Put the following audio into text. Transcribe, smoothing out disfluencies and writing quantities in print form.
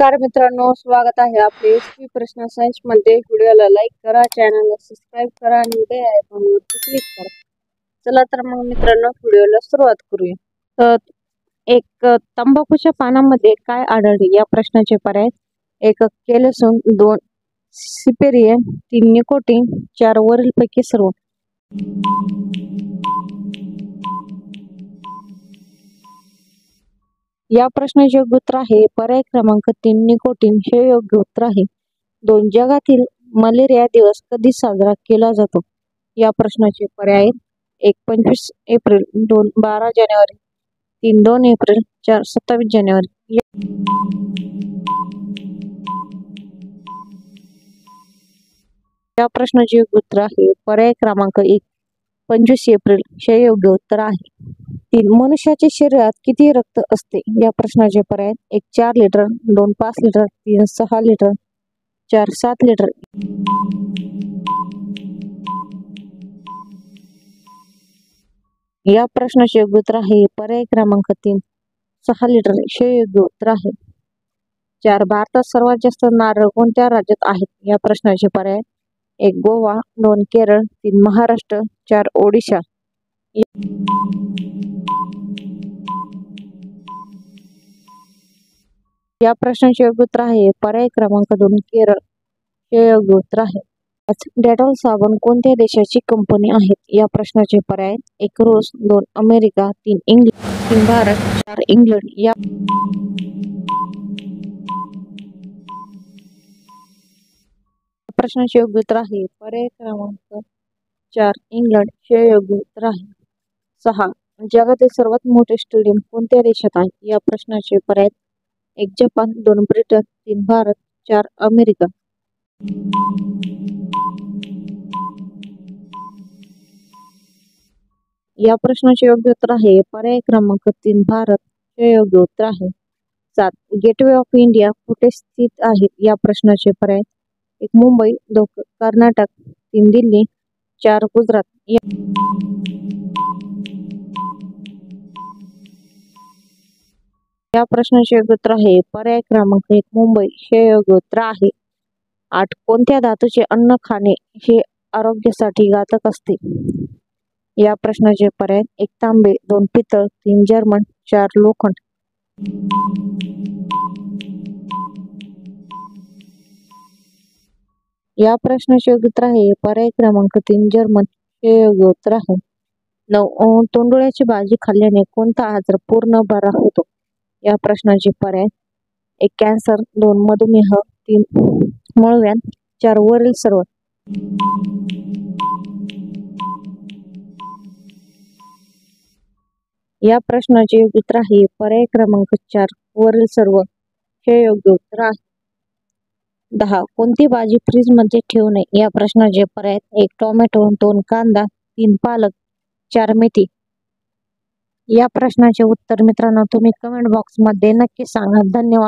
नमस्कार मित्रांनो, स्वागत आहे आपले एसपी प्रश्न सायन्स मध्ये. व्हिडिओला लाईक करा, चॅनलला सबस्क्राईब करा आणि बेल आयकॉनवरती क्लिक करा. चला तर मग मित्रांनो, व्हिडिओला सुरुवात करूया. तर एक तंबाखूच्या पानामध्ये काय आढळले या प्रश्नाचे पर्याय: 1 केलेसून, 2 सिपेरियन, 3 निकोटीन, 4 वरीलपैकी सर्व. या प्रश्नाचे योग्य उत्तर आहे पर्याय क्रमांक 3 निकोटीन हे योग्य उत्तर आहे. 2 जगातील मलेरिया दिवस कधी साजरा केला जातो? या प्रश्नाचे पर्याय: 1 25 एप्रिल, 2 12 जानेवारी, 3 2 एप्रिल, 4 27 जानेवारी. या प्रश्नाचे योग्य उत्तर आहे पर्याय क्रमांक 1 25 एप्रिल हे योग्य उत्तर आहे. 3 मनुष्याच्या शरीरात किती रक्त असते? या प्रश्नाचे पर्याय: 1 4 लिटर, 2 5 लिटर, 3 6 लिटर, 4 7 लिटर. या प्रश्नाचे योग्य उत्तर आहे पर्याय क्रमांक 3 6 लिटर हे योग्य उत्तर आहे. 4 भारतात सर्वात जास्त नारळ कोणत्या राज्यात आहेत? या प्रश्नाचे पर्याय: 1 गोवा, 2 केरळ, 3 महाराष्ट्र, 4 ओडिशा. या प्रश्नाचे योग्य उत्तर आहे पर्याय क्रमांक 2 केरळ हे योग्य उत्तर आहे. डेटॉल साबण कोणत्या देशाची कंपनी आहे? या प्रश्नाचे पर्याय: 1 रूस, 2 अमेरिका, 3 इंग्लंड, 3 भारत, 4 इंग्लंड. या प्रश्नाचे योग्य उत्तर आहे पर्याय क्रमांक 4 इंग्लंड हे योग्य उत्तर आहे. 6 जगातील सर्वात मोठे स्टेडियम कोणत्या देशात आहे? या प्रश्नाचे पर्याय: 1 जपान, 2 ब्रिटन, 3 भारत, 4 अमेरिका. या प्रश्नाचे योग्य उत्तर आहे पर्याय क्रमांक 3 भारत हे योग्य उत्तर आहे. 7 गेटवे ऑफ इंडिया कुठे स्थित आहे? या प्रश्नाचे पर्याय: 1 मुंबई, 2 कर्नाटक, 3 दिल्ली, 4 गुजरात. या प्रश्नाचे योग्य उत्तर आहे पर्याय क्रमांक 1 मुंबई हे योग्य उत्तर आहे. 8 कोणत्या धातूचे अन्न खाणे हे आरोग्यासाठी घातक असते? या प्रश्नाचे पर्याय: 1 तांबे, 2 पितळ, 3 जर्मन, 4 लोखंड. या प्रश्नाचे योग्य उत्तर आहे पर्याय क्रमांक 3 जर्मन हे योग्य उत्तर आहे. 9 तोंडुळ्याची भाजी खाल्ल्याने कोणता आजार पूर्ण बरा होतो? या प्रश्नाचे पर्याय: 1 कॅन्सर, 2 मधुमेह, 3 मूळव्याध, 4 वरील सर्व. या प्रश्नाचे योग्य उत्तर आहे पर्याय क्रमांक 4 वरील सर्व हे योग्य उत्तर आहे. 10 कोणती भाजी फ्रीज मध्ये ठेवू नये? या प्रश्नाचे पर्याय: 1 टोमॅटो, 2 कांदा, 3 पालक, 4 मेथी. या प्रश्नाचे उत्तर मित्रांनो तुम्ही कमेंट बॉक्स मध्ये नक्की सांगा. धन्यवाद.